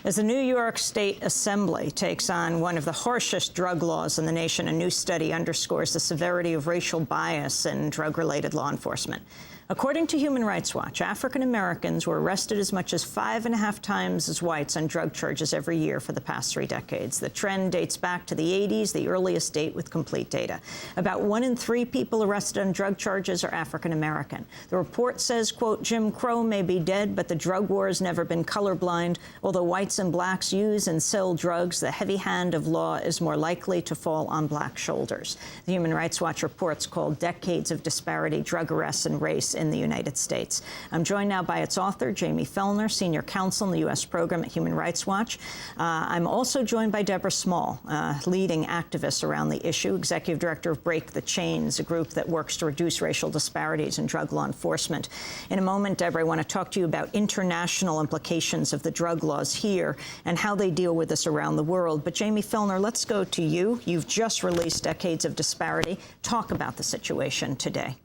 As the New York State Assembly takes on one of the harshest drug laws in the nation, a new study underscores the severity of racial bias in drug-related law enforcement. According to Human Rights Watch, African Americans were arrested as much as 5.5 times as whites on drug charges every year for the past 3 decades. The trend dates back to the 80s, the earliest date with complete data. About 1 in 3 people arrested on drug charges are African American. The report says, quote, Jim Crow may be dead, but the drug war has never been colorblind. Although whites and blacks use and sell drugs, the heavy hand of law is more likely to fall on black shoulders. The Human Rights Watch report's called Decades of Disparity, Drug Arrests, and Race in the United States. I'm joined now by its author, Jamie Fellner, Senior Counsel in the U.S. Program at Human Rights Watch. I'm also joined by Deborah Small, leading activist around the issue, Executive Director of Break the Chains, a group that works to reduce racial disparities in drug law enforcement. In a moment, Deborah, I want to talk to you about international implications of the drug laws here and how they deal with this around the world. But Jamie Fellner, let's go to you. You've just released Decades of Disparity. Talk about the situation today.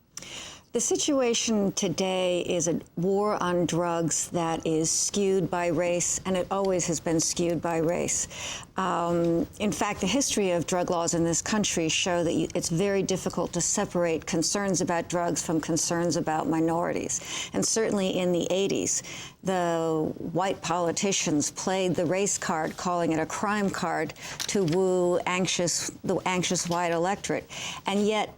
The situation today is a war on drugs that is skewed by race, and it always has been skewed by race. In fact, the history of drug laws in this country show that it's very difficult to separate concerns about drugs from concerns about minorities. And certainly in the 80s, the white politicians played the race card, calling it a crime card, to woo the anxious white electorate. And yet,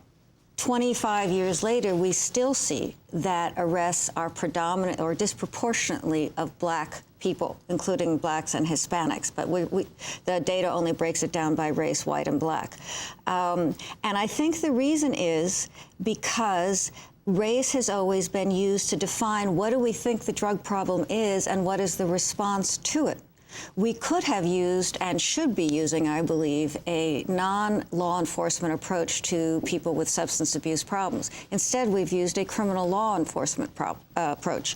25 years later, we still see that arrests are predominant or disproportionately of black people, including blacks and Hispanics. But the data only breaks it down by race, white and black. And I think the reason is because race has always been used to define what do we think the drug problem is and what is the response to it. We could have used and should be using, I believe, a non-law enforcement approach to people with substance abuse problems. Instead, we've used a criminal law enforcement approach.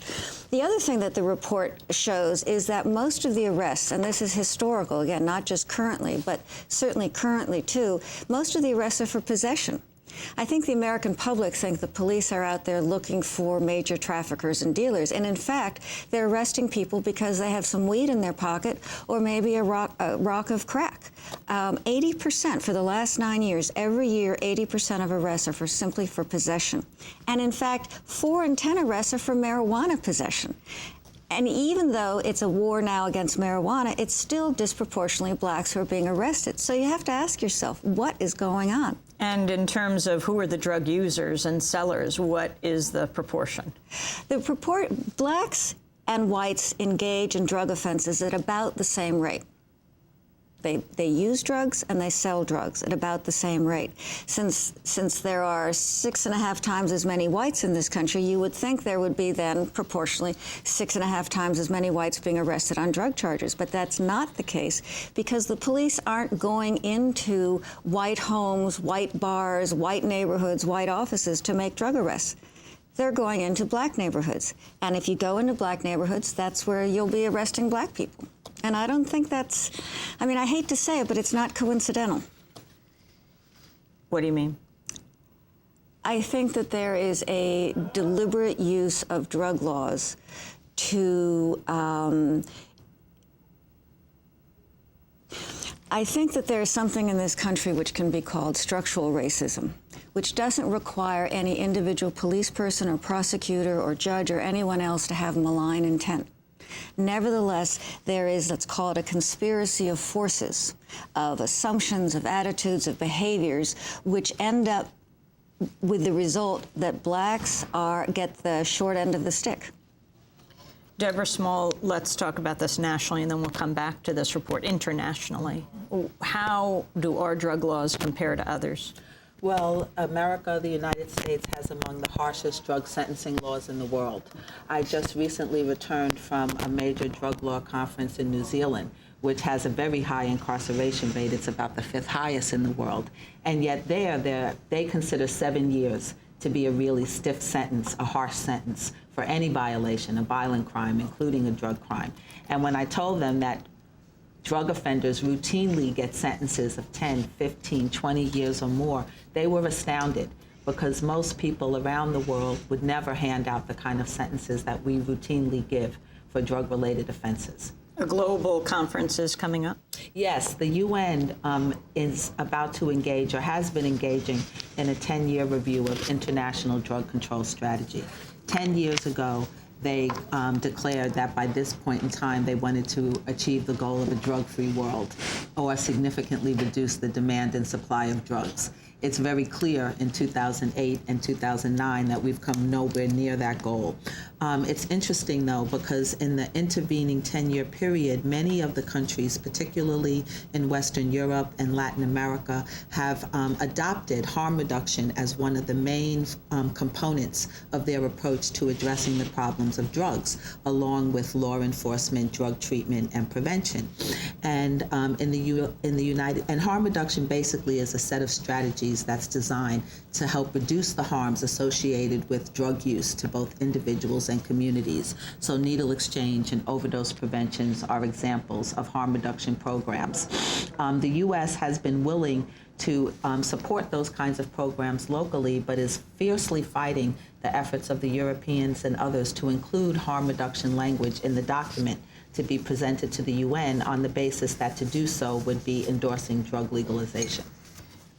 The other thing that the report shows is that most of the arrests, and this is historical, again, not just currently, but certainly currently too, most of the arrests are for possession. I think the American public think the police are out there looking for major traffickers and dealers. And in fact, they're arresting people because they have some weed in their pocket or maybe a rock of crack. 80% for the last 9 years, every year, 80% of arrests are simply for possession. And in fact, 4 in 10 arrests are for marijuana possession. And even though it's a war now against marijuana, it's still disproportionately blacks who are being arrested. So you have to ask yourself, what is going on? And in terms of who are the drug users and sellers, what is the proportion? Blacks and whites engage in drug offenses at about the same rate. They use drugs and they sell drugs at about the same rate. Since there are 6.5 times as many whites in this country, you would think there would be then proportionally 6.5 times as many whites being arrested on drug charges. But that's not the case because the police aren't going into white homes, white bars, white neighborhoods, white offices to make drug arrests. They're going into black neighborhoods. And if you go into black neighborhoods, that's where you'll be arresting black people. And I don't think that's, I mean, I hate to say it, but it's not coincidental. What do you mean? I think that there is a deliberate use of drug laws to, I think that there is something in this country which can be called structural racism, which doesn't require any individual police person or prosecutor or judge or anyone else to have malign intent. Nevertheless, there is, let's call it a conspiracy of forces, of assumptions, of attitudes, of behaviors, which end up with the result that blacks get the short end of the stick. Deborah Small, let's talk about this nationally, and then we'll come back to this report internationally. How do our drug laws compare to others? Well, America, the United States, has among the harshest drug sentencing laws in the world. I just recently returned from a major drug law conference in New Zealand, which has a very high incarceration rate. It's about the 5th highest in the world. And yet they consider 7 years to be a really stiff sentence, a harsh sentence for any violation, a violent crime, including a drug crime. And when I told them that drug offenders routinely get sentences of 10, 15, 20 years or more, they were astounded because most people around the world would never hand out the kind of sentences that we routinely give for drug-related offenses. A global conference is coming up? Yes, the UN is about to engage, or has been engaging, in a 10-year review of international drug control strategy. 10 years ago, they declared that by this point in time, they wanted to achieve the goal of a drug-free world or significantly reduce the demand and supply of drugs. It's very clear in 2008 and 2009 that we've come nowhere near that goal. It's interesting, though, because in the intervening 10-year period, many of the countries, particularly in Western Europe and Latin America, have adopted harm reduction as one of the main components of their approach to addressing the problems of drugs, along with law enforcement, drug treatment, and prevention. And harm reduction basically is a set of strategies that's designed to help reduce the harms associated with drug use to both individuals and communities. So needle exchange and overdose preventions are examples of harm reduction programs. The U.S. has been willing to support those kinds of programs locally, but is fiercely fighting the efforts of the Europeans and others to include harm reduction language in the document to be presented to the UN, on the basis that to do so would be endorsing drug legalization.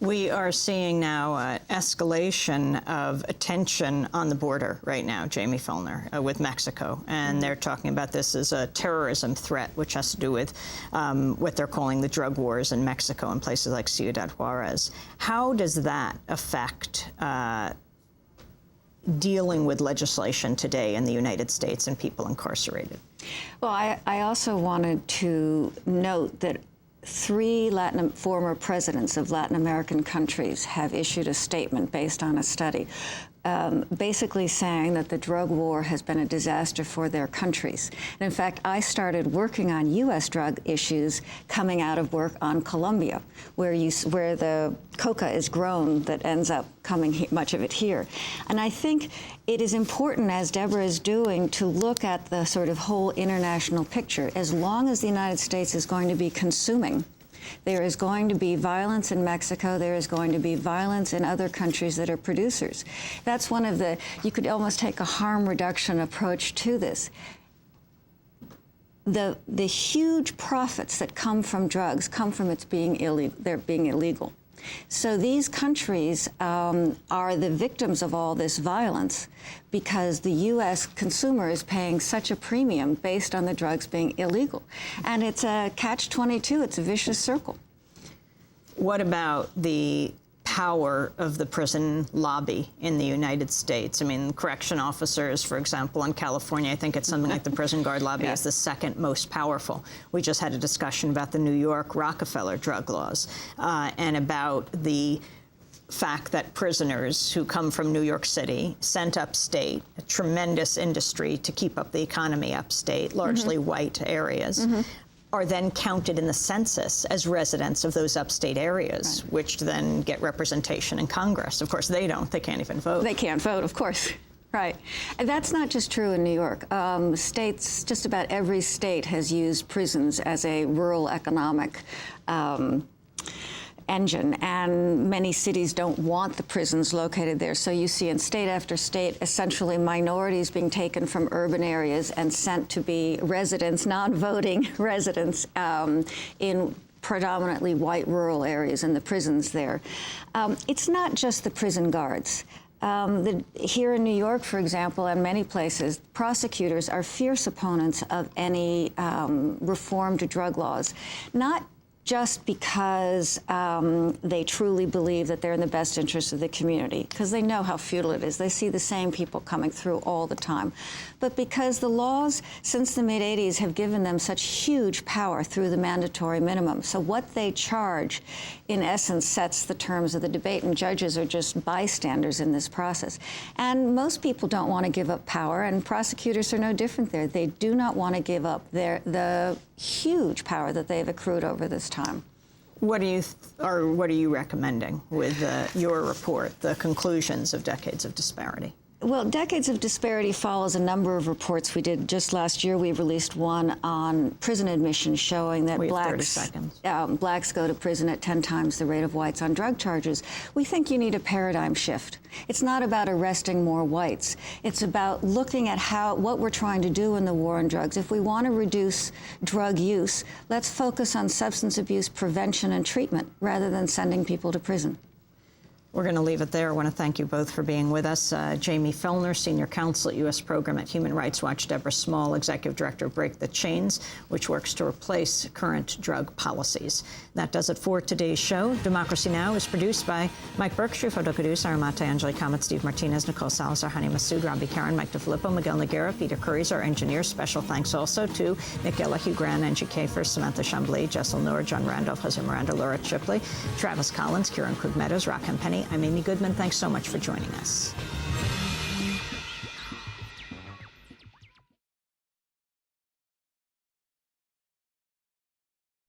We are seeing now escalation of attention on the border right now, Jamie Fellner, with Mexico. And they're talking about this as a terrorism threat, which has to do with what they're calling the drug wars in Mexico and places like Ciudad Juarez. How does that affect dealing with legislation today in the United States and people incarcerated? Well, I also wanted to note that 3 former presidents of Latin American countries have issued a statement based on a study, basically saying that the drug war has been a disaster for their countries. And in fact, I started working on U.S. drug issues coming out of work on Colombia, where the coca is grown that ends up coming much of it here. And I think it is important, as Deborah is doing, to look at the sort of whole international picture. As long as the United States is going to be consuming, there is going to be violence in Mexico. There is going to be violence in other countries that are producers. That's one of the, you could almost take a harm reduction approach to this. The huge profits that come from drugs come from its being illegal. So these countries are the victims of all this violence because the U.S. consumer is paying such a premium based on the drugs being illegal. And it's a catch-22. It's a vicious circle. What about the power of the prison lobby in the United States? I mean, correction officers, for example, in California, I think it's something like the prison guard lobby is the second most powerful. We just had a discussion about the New York Rockefeller drug laws and about the fact that prisoners who come from New York City, sent upstate, a tremendous industry to keep up the economy upstate, largely white areas, are then counted in the census as residents of those upstate areas, which then get representation in Congress. Of course, they don't. They can't even vote. They can't vote, of course. Right. And that's not just true in New York. States, just about every state has used prisons as a rural economic engine, and many cities don't want the prisons located there. So you see in state after state, essentially minorities being taken from urban areas and sent to be residents, non-voting residents in predominantly white rural areas in the prisons there. It's not just the prison guards. Here in New York, for example, and many places, prosecutors are fierce opponents of any reform to drug laws, not just because they truly believe that they're in the best interest of the community, because they know how futile it is. They see the same people coming through all the time. But because the laws since the mid-'80s have given them such huge power through the mandatory minimum. So what they charge, in essence, sets the terms of the debate, and judges are just bystanders in this process. And most people don't want to give up power, and prosecutors are no different there. They do not want to give up the huge power that they've accrued over this time. What are you recommending with your report, the conclusions of decades of disparity? Well, Decades of Disparity follows a number of reports we did. Just last year, we released one on prison admissions showing that We have 30 seconds. blacks go to prison at 10 times the rate of whites on drug charges. We think you need a paradigm shift. It's not about arresting more whites. It's about looking at what we're trying to do in the war on drugs. If we want to reduce drug use, let's focus on substance abuse prevention and treatment rather than sending people to prison. We're going to leave it there. I want to thank you both for being with us. Jamie Fellner, Senior Counsel at U.S. Program at Human Rights Watch, Deborah Small, Executive Director of Break the Chains, which works to replace current drug policies. That does it for today's show. Democracy Now! Is produced by Mike Burke, Shrifo Dokadus, Aramata, Angelique Kamet, Steve Martinez, Nicole Salazar, Hani Massoud, Robbie Karen, Mike DeFilippo, Miguel Noguera, Peter Curry is our engineer. Special thanks also to Nick Gella, Hugh Grant, Angie Kafer, Samantha Chambly, Jessel Noor, John Randolph, Jose Miranda, Laura Chipley, Travis Collins, Kieran Krug Meadows, Raquel Penny. I'm Amy Goodman. Thanks so much for joining us.